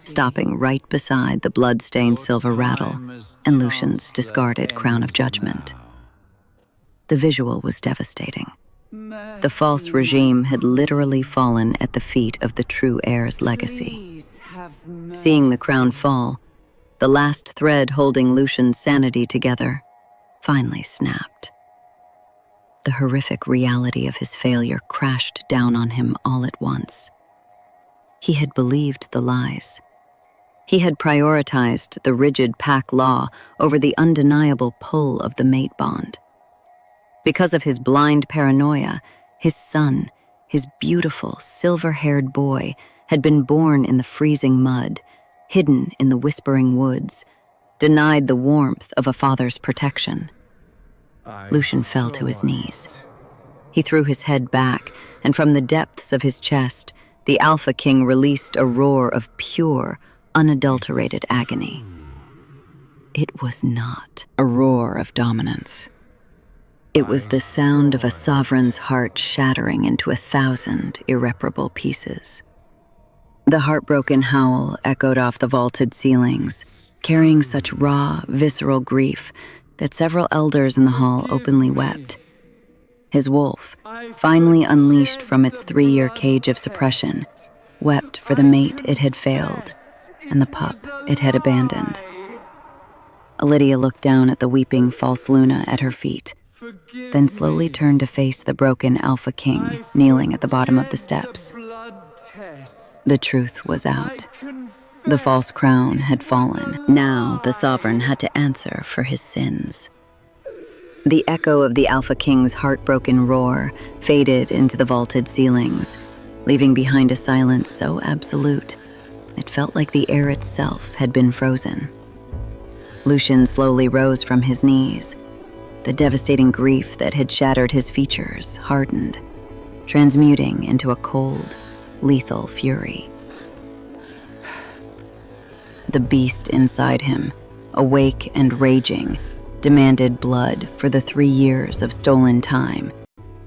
stopping right beside the blood-stained silver rattle and Lucian's discarded crown of judgment. The visual was devastating. The false regime had literally fallen at the feet of the true heir's legacy. Seeing the crown fall, the last thread holding Lucian's sanity together finally snapped. The horrific reality of his failure crashed down on him all at once. He had believed the lies. He had prioritized the rigid pack law over the undeniable pull of the mate bond. Because of his blind paranoia, his son, his beautiful, silver-haired boy, had been born in the freezing mud, hidden in the whispering woods, denied the warmth of a father's protection. Lucian fell to his knees. He threw his head back, and from the depths of his chest, the Alpha King released a roar of pure, unadulterated agony. It was not a roar of dominance. It was the sound of a sovereign's heart shattering into 1,000 irreparable pieces. The heartbroken howl echoed off the vaulted ceilings, carrying such raw, visceral grief that several elders in the hall openly wept. His wolf, finally unleashed from its 3-year cage of suppression, wept for the mate it had failed and the pup it had abandoned. Elidia looked down at the weeping false Luna at her feet, then slowly turned to face the broken Alpha King kneeling at the bottom of the steps. The truth was out. The false crown had fallen. Now the sovereign had to answer for his sins. The echo of the Alpha King's heartbroken roar faded into the vaulted ceilings, leaving behind a silence so absolute, it felt like the air itself had been frozen. Lucian slowly rose from his knees. The devastating grief that had shattered his features hardened, transmuting into a cold, lethal fury. The beast inside him, awake and raging, demanded blood for the 3 years of stolen time,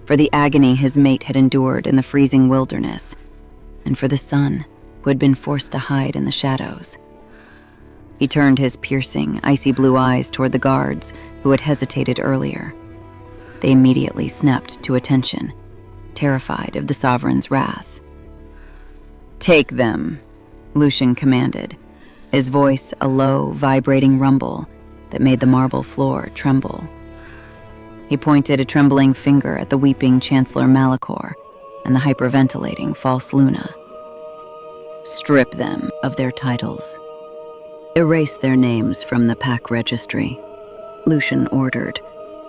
for the agony his mate had endured in the freezing wilderness, and for the son who had been forced to hide in the shadows. He turned his piercing, icy blue eyes toward the guards who had hesitated earlier. They immediately snapped to attention, terrified of the sovereign's wrath. "Take them," Lucian commanded, his voice a low, vibrating rumble that made the marble floor tremble. He pointed a trembling finger at the weeping Chancellor Malachor and the hyperventilating false Luna. "Strip them of their titles. Erase their names from the pack registry," Lucian ordered,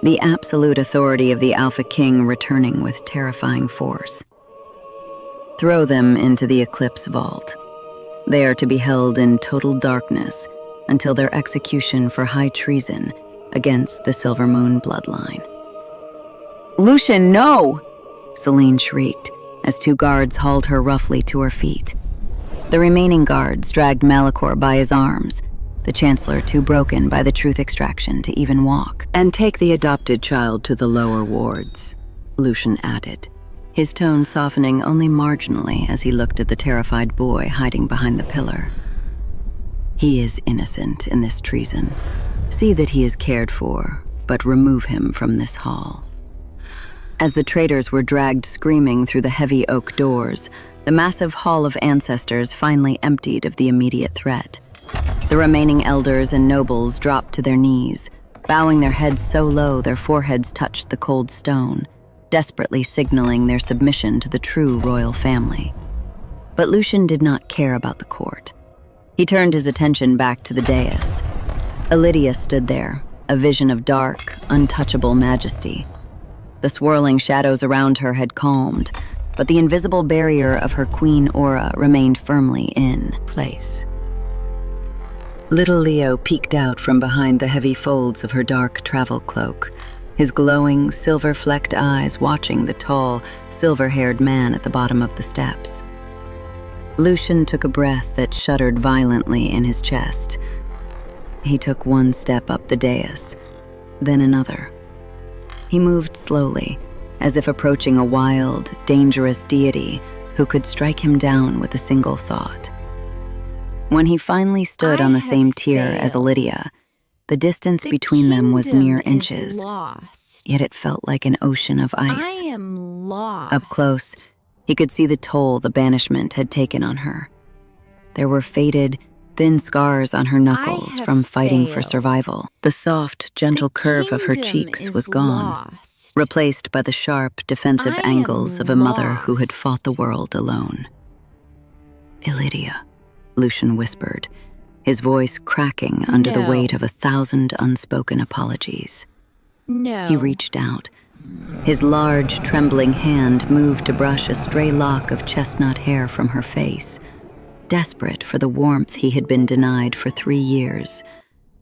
the absolute authority of the Alpha King returning with terrifying force. "Throw them into the Eclipse Vault. They are to be held in total darkness until their execution for high treason against the Silvermoon bloodline." "Lucian, no!" Celine shrieked as 2 guards hauled her roughly to her feet. The remaining guards dragged Malachor by his arms, the Chancellor too broken by the truth extraction to even walk. "And take the adopted child to the lower wards," Lucian added, his tone softening only marginally as he looked at the terrified boy hiding behind the pillar. "He is innocent in this treason. See that he is cared for, but remove him from this hall." As the traitors were dragged screaming through the heavy oak doors, the massive hall of ancestors finally emptied of the immediate threat. The remaining elders and nobles dropped to their knees, bowing their heads so low their foreheads touched the cold stone, desperately signaling their submission to the true royal family. But Lucian did not care about the court. He turned his attention back to the dais. Elidia stood there, a vision of dark, untouchable majesty. The swirling shadows around her had calmed, but the invisible barrier of her queen aura remained firmly in place. Little Leo peeked out from behind the heavy folds of her dark travel cloak, his glowing, silver-flecked eyes watching the tall, silver-haired man at the bottom of the steps. Lucian took a breath that shuddered violently in his chest. He took 1 step up the dais, then another. He moved slowly, as if approaching a wild, dangerous deity who could strike him down with a single thought. When he finally stood on the same tier as Elidia, the distance between them was mere inches, yet it felt like an ocean of ice. I am lost. Up close, he could see the toll the banishment had taken on her. There were faded, thin scars on her knuckles have from fighting for failed. survival. The soft, gentle curve of her kingdom cheeks is was gone, lost. replaced by the sharp, defensive I angles am of a mother who had lost. fought the world alone. Elidia, Lucian whispered, his voice cracking under the No. weight of 1,000 unspoken apologies. No. He reached out. His large, trembling hand moved to brush a stray lock of chestnut hair from her face, desperate for the warmth he had been denied for 3 years,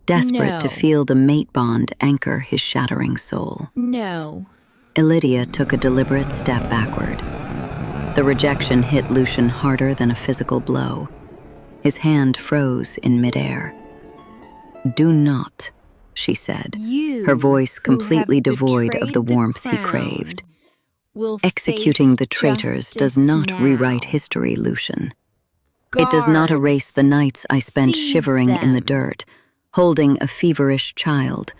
desperate to No. feel the mate bond anchor his shattering soul. No. Elidia took a deliberate step backward. The rejection hit Lucian harder than a physical blow. His hand froze in midair. "Do not," she said, You, her voice who have completely devoid of the betrayed warmth he crown, craved. will Executing face the traitors does justice not now. rewrite history, Lucian. It does not erase the Guards, nights I spent seize shivering in the them. dirt, holding a feverish child,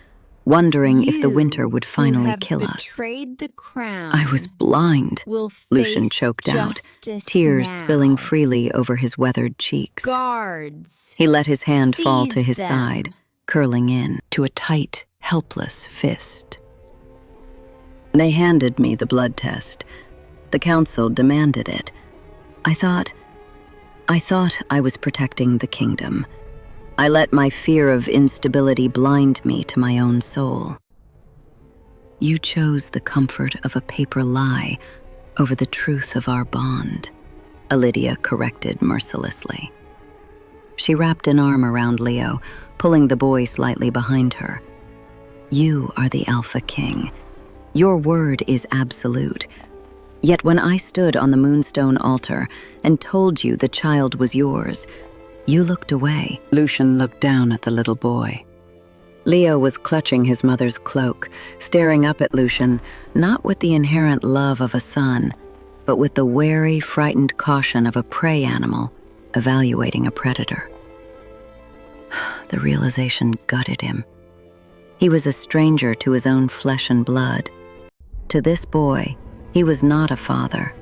wondering if the winter would finally kill us. Betrayed the crown. I was blind, will Lucian face choked out, justice tears now. spilling freely over his weathered cheeks. Guards, He let his hand fall to seize his them. side, curling in to a tight, helpless fist. They handed me the blood test. The council demanded it. I thought I was protecting the kingdom. I let my fear of instability blind me to my own soul. You chose the comfort of a paper lie over the truth of our bond, Elidia corrected mercilessly. She wrapped an arm around Leo, pulling the boy slightly behind her. You are the Alpha King. Your word is absolute. Yet when I stood on the Moonstone altar and told you the child was yours, you looked away. Lucian looked down at the little boy. Leo was clutching his mother's cloak, staring up at Lucian, not with the inherent love of a son, but with the wary, frightened caution of a prey animal evaluating a predator. The realization gutted him. He was a stranger to his own flesh and blood. To this boy, he was not a father.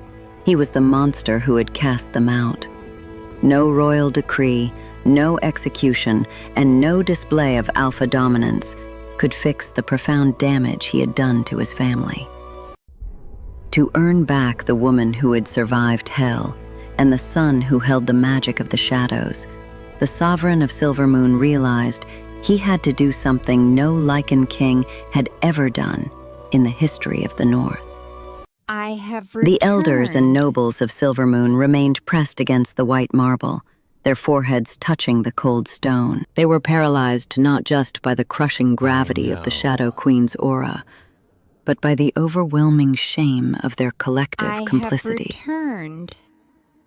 He was the monster who had cast them out. No royal decree, no execution, and no display of alpha dominance could fix the profound damage he had done to his family. To earn back the woman who had survived hell and the son who held the magic of the shadows, the sovereign of Silvermoon realized he had to do something no Lycan king had ever done in the history of the North. I have returned. The elders and nobles of Silvermoon remained pressed against the white marble, their foreheads touching the cold stone. They were paralyzed not just by the crushing gravity of the Shadow Queen's aura, but by the overwhelming shame of their collective complicity. I have returned.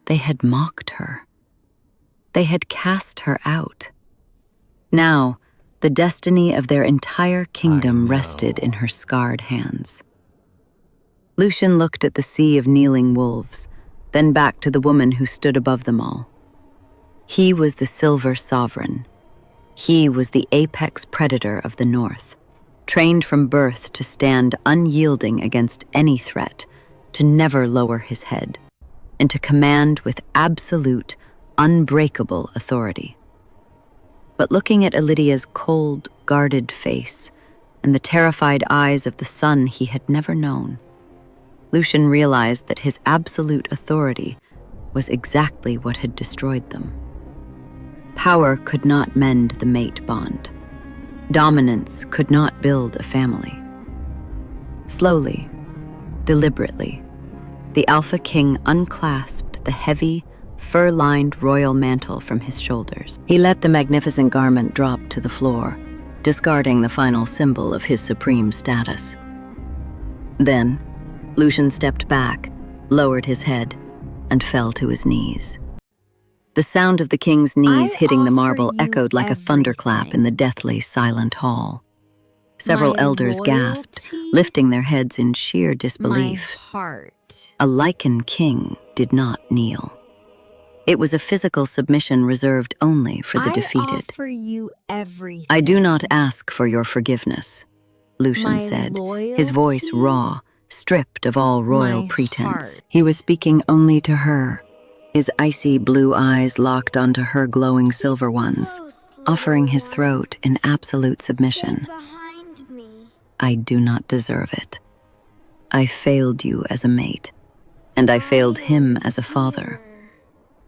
They had mocked her. They had cast her out. Now, the destiny of their entire kingdom rested in her scarred hands. Lucian looked at the sea of kneeling wolves, then back to the woman who stood above them all. He was the Silver Sovereign. He was the apex predator of the North, trained from birth to stand unyielding against any threat, to never lower his head, and to command with absolute, unbreakable authority. But looking at Elidia's cold, guarded face and the terrified eyes of the son he had never known, Lucian realized that his absolute authority was exactly what had destroyed them. Power could not mend the mate bond. Dominance could not build a family. Slowly, deliberately, the Alpha King unclasped the heavy, fur-lined royal mantle from his shoulders. He let the magnificent garment drop to the floor, discarding the final symbol of his supreme status. Then, Lucian stepped back, lowered his head, and fell to his knees. The sound of the king's knees hitting the marble echoed like a thunderclap in the deathly silent hall. Several elders gasped, lifting their heads in sheer disbelief. My heart. A Lycan king did not kneel. It was a physical submission reserved only for the defeated. I offer you everything. I do not ask for your forgiveness, Lucian said, his voice raw, stripped of all royal My pretense. heart. He was speaking only to her, His icy blue eyes locked onto her glowing silver ones, offering his throat in absolute submission. Behind me. I do not deserve it. I failed you as a mate, and I failed him as a father.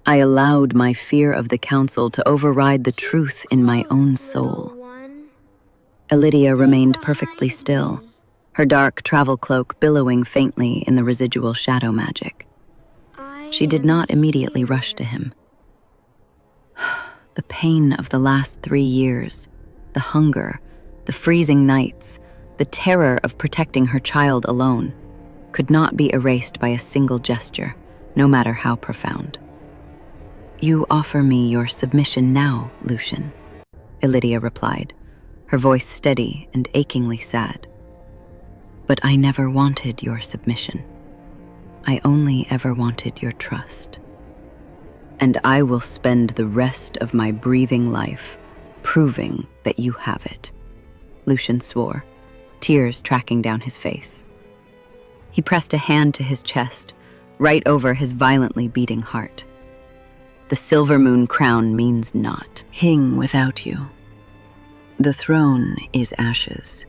I allowed my fear of the council to override the truth in my own soul. Elidia remained perfectly still, her dark travel cloak billowing faintly in the residual shadow magic. She did not immediately rush to him. The pain of the last 3 years, the hunger, the freezing nights, the terror of protecting her child alone, could not be erased by a single gesture, no matter how profound. You offer me your submission now, Lucian, Elidia replied, her voice steady and achingly sad. But I never wanted your submission. I only ever wanted your trust. And I will spend the rest of my breathing life proving that you have it, Lucian swore, tears tracking down his face. He pressed a hand to his chest, right over his violently beating heart. The Silvermoon crown means naught. King without you. The throne is ashes.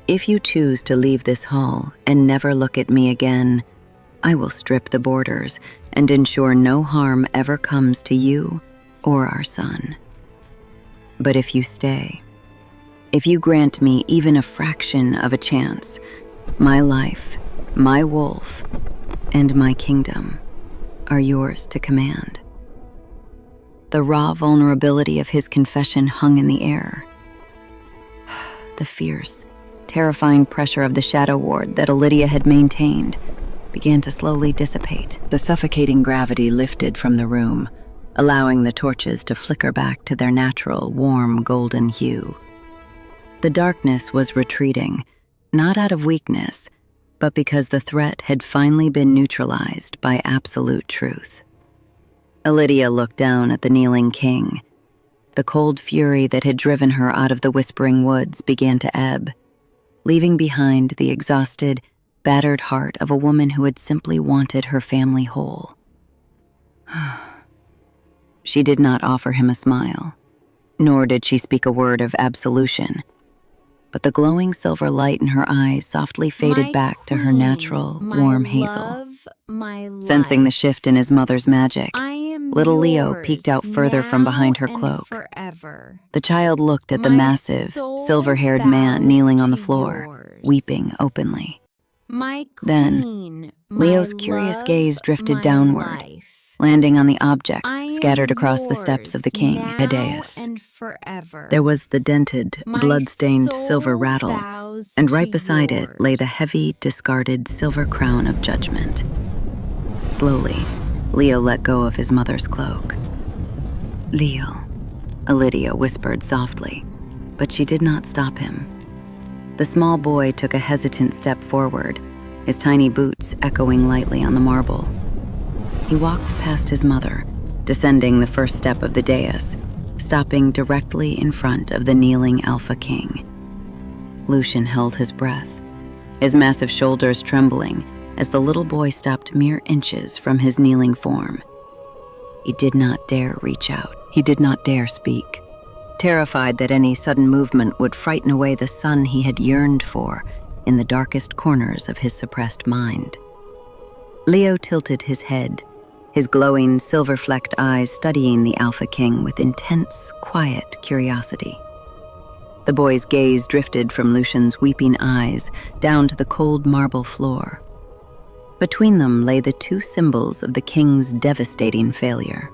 If you choose to leave this hall and never look at me again, I will strip the borders and ensure no harm ever comes to you or our son. But if you stay, if you grant me even a fraction of a chance, my life, my wolf, and my kingdom are yours to command. The raw vulnerability of his confession hung in the air. The fierce, terrifying pressure of the shadow ward that Elidia had maintained began to slowly dissipate. The suffocating gravity lifted from the room, allowing the torches to flicker back to their natural, warm, golden hue. The darkness was retreating, not out of weakness, but because the threat had finally been neutralized by absolute truth. Elidia looked down at the kneeling king. The cold fury that had driven her out of the Whispering Woods began to ebb, leaving behind the exhausted, battered heart of a woman who had simply wanted her family whole. She did not offer him a smile, nor did she speak a word of absolution, but the glowing silver light in her eyes softly faded back to her natural, warm hazel. Sensing the shift in his mother's magic, little Leo peeked out further from behind her cloak. The child looked at the massive, silver-haired man kneeling on the floor, weeping openly. Then, Leo's curious gaze drifted downward, landing on the objects scattered across the steps of the king, a dais. There was the dented, blood-stained silver rattle, and right beside it lay the heavy, discarded silver crown of judgment. Slowly, Leo let go of his mother's cloak. Leo, Elidia whispered softly, but she did not stop him. The small boy took a hesitant step forward, his tiny boots echoing lightly on the marble. He walked past his mother, descending the first step of the dais, stopping directly in front of the kneeling Alpha King. Lucian held his breath, his massive shoulders trembling as the little boy stopped mere inches from his kneeling form. He did not dare reach out. He did not dare speak, terrified that any sudden movement would frighten away the son he had yearned for in the darkest corners of his suppressed mind. Leo tilted his head, his glowing, silver-flecked eyes studying the Alpha King with intense, quiet curiosity. The boy's gaze drifted from Lucian's weeping eyes down to the cold marble floor. Between them lay the two symbols of the king's devastating failure: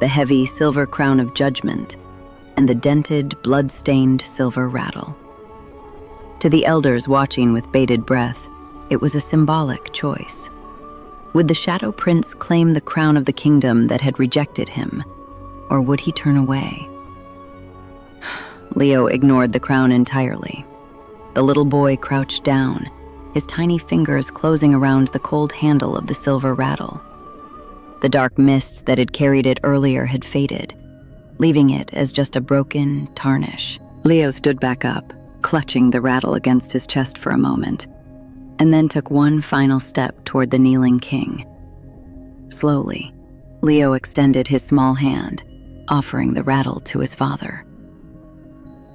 the heavy silver crown of judgment and the dented, blood-stained silver rattle. To the elders watching with bated breath, it was a symbolic choice. Would the Shadow Prince claim the crown of the kingdom that had rejected him, or would he turn away? Leo ignored the crown entirely. The little boy crouched down, his tiny fingers closing around the cold handle of the silver rattle. The dark mist that had carried it earlier had faded, leaving it as just a broken tarnish. Leo stood back up, clutching the rattle against his chest for a moment, and then took one final step toward the kneeling king. Slowly, Leo extended his small hand, offering the rattle to his father.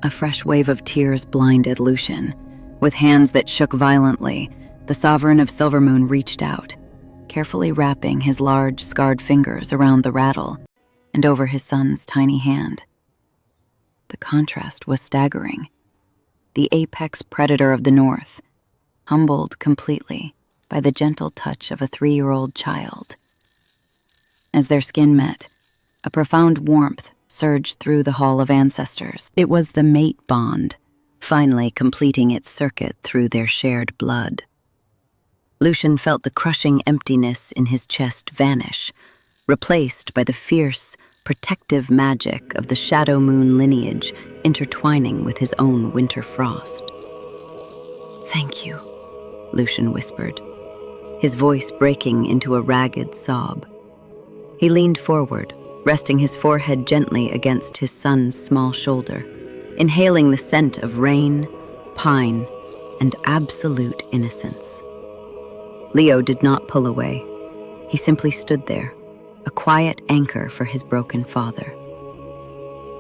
A fresh wave of tears blinded Lucian. With hands that shook violently, the sovereign of Silvermoon reached out, carefully wrapping his large, scarred fingers around the rattle and over his son's tiny hand. The contrast was staggering. The apex predator of the North, humbled completely by the gentle touch of a 3-year-old child. As their skin met, a profound warmth surged through the Hall of Ancestors. It was the mate bond, finally completing its circuit through their shared blood. Lucian felt the crushing emptiness in his chest vanish, replaced by the fierce, protective magic of the Shadow Moon lineage intertwining with his own winter frost. "Thank you," Lucian whispered, his voice breaking into a ragged sob. He leaned forward, resting his forehead gently against his son's small shoulder, inhaling the scent of rain, pine, and absolute innocence. Leo did not pull away. He simply stood there, a quiet anchor for his broken father.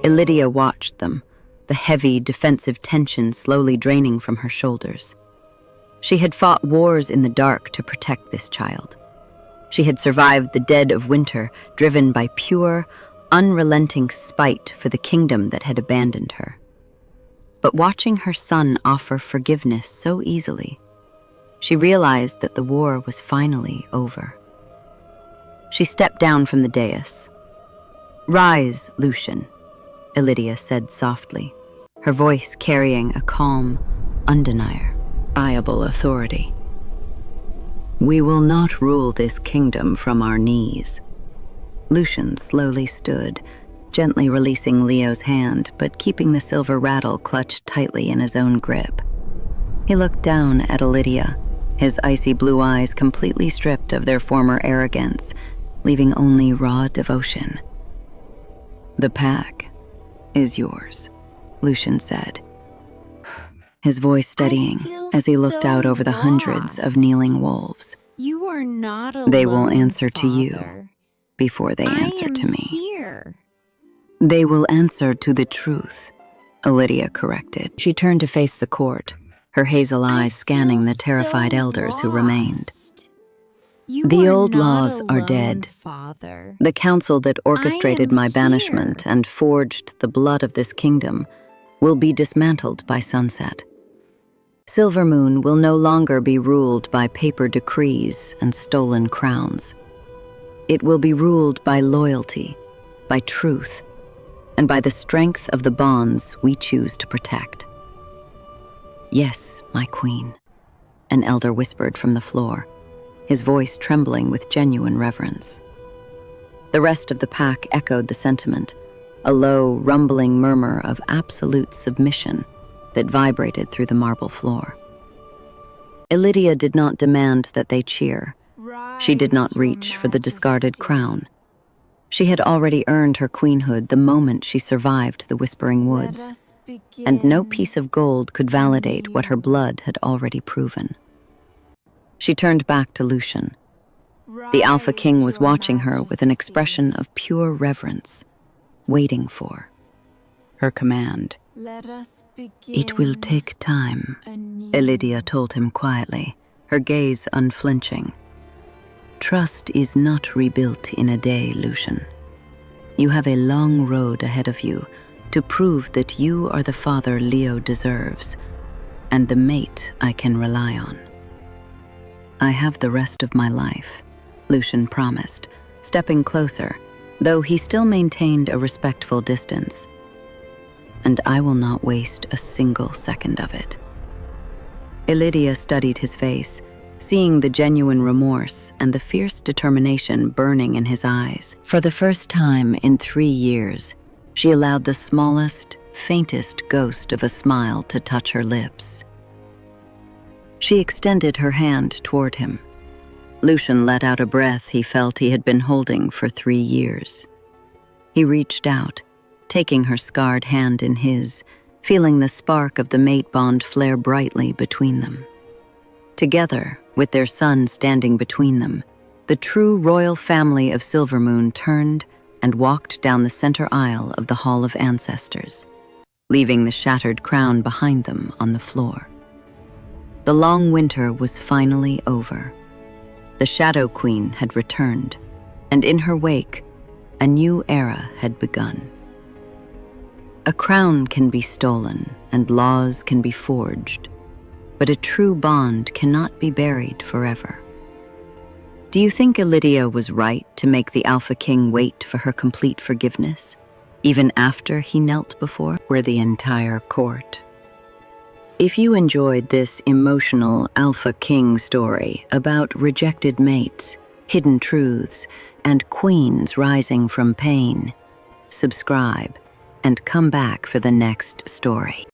Elidia watched them, the heavy, defensive tension slowly draining from her shoulders. She had fought wars in the dark to protect this child. She had survived the dead of winter, driven by pure, unrelenting spite for the kingdom that had abandoned her. But watching her son offer forgiveness so easily, she realized that the war was finally over. She stepped down from the dais. "Rise, Lucian," Elidia said softly, her voice carrying a calm, undeniable authority. "We will not rule this kingdom from our knees." Lucian slowly stood, gently releasing Leo's hand, but keeping the silver rattle clutched tightly in his own grip. He looked down at Elidia, his icy blue eyes completely stripped of their former arrogance, leaving only raw devotion. "The pack is yours," Lucian said, his voice steadying as he looked out over the hundreds of kneeling wolves. You are not alone, "They will answer to you Father. before they answer I am to me." Here. "They will answer to the truth," Elidia corrected. She turned to face the court, her hazel eyes scanning the terrified elders who remained. "The old laws are dead. Father. The council that orchestrated my here. banishment and forged the blood of this kingdom will be dismantled by sunset. Silvermoon will no longer be ruled by paper decrees and stolen crowns. It will be ruled by loyalty, by truth, and by the strength of the bonds we choose to protect." "Yes, my queen," an elder whispered from the floor, his voice trembling with genuine reverence. The rest of the pack echoed the sentiment, a low, rumbling murmur of absolute submission that vibrated through the marble floor. Elidia did not demand that they cheer. She did not reach for the discarded crown. She had already earned her queenhood the moment she survived the Whispering Woods, and no piece of gold could validate what her blood had already proven. She turned back to Lucian. The Alpha King was watching her with an expression of pure reverence, waiting for her command. "It will take time," Elidia told him quietly, her gaze unflinching. "Trust is not rebuilt in a day, Lucian. You have a long road ahead of you to prove that you are the father Leo deserves, and the mate I can rely on." "I have the rest of my life," Lucian promised, stepping closer, though he still maintained a respectful distance. "And I will not waste a single second of it." Elidia studied his face, seeing the genuine remorse and the fierce determination burning in his eyes. For the first time in 3 years, she allowed the smallest, faintest ghost of a smile to touch her lips. She extended her hand toward him. Lucian let out a breath he felt he had been holding for 3 years. He reached out, taking her scarred hand in his, feeling the spark of the mate bond flare brightly between them. Together, with their son standing between them, the true royal family of Silvermoon turned and walked down the center aisle of the Hall of Ancestors, leaving the shattered crown behind them on the floor. The long winter was finally over. The Shadow Queen had returned, and in her wake, a new era had begun. A crown can be stolen and laws can be forged, but a true bond cannot be buried forever. Do you think Elidia was right to make the Alpha King wait for her complete forgiveness, even after he knelt before the entire court? If you enjoyed this emotional Alpha King story about rejected mates, hidden truths, and queens rising from pain, subscribe and come back for the next story.